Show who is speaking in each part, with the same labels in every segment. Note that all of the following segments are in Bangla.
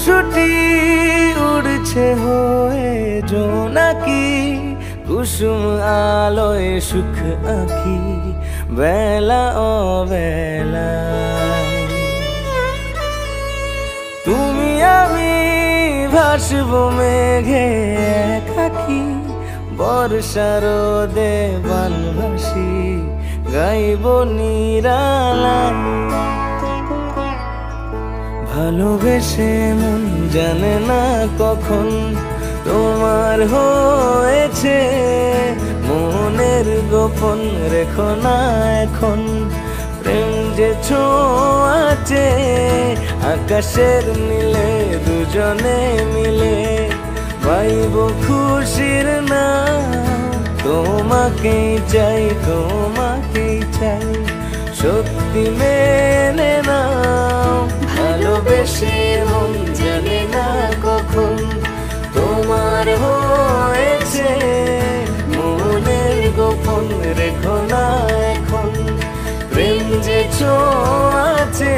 Speaker 1: ছুটি উড়ছে হয়ে জোনাকি, কুসুম আলোয় সুখ আঁকি বেলা অবেলায়। তুমি আমি ভাসব মেঘে একাকী, বর্ষার দেবানবাসী গাইব নিরালায়। ভালোবেসে মন জানে না কখন তোমার হয়েছে, মনের গোপন রেখো না এখন, প্রেম যে ছোঁয়াচে আকাশের নীলে দুজনে মিলে পাইব খুশির নাম। তোমাকেই চাই তোমাকেই চাই সত্যি মেনে নাও। ভালোবেসে মন জানে না কখন তোমার হয়েছে, মনের গোপন রেখো না এখন, প্রেম যে ছোঁয়াচে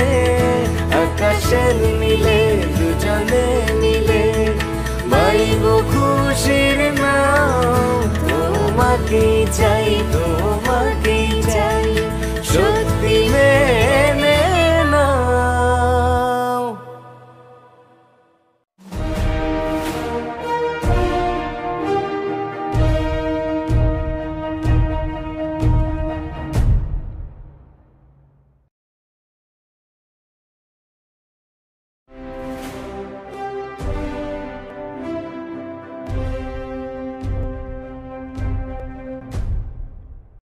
Speaker 1: আকাশের নীলে দুজনে মিলে পাইব খুশির নাও। তোমাকেই চাই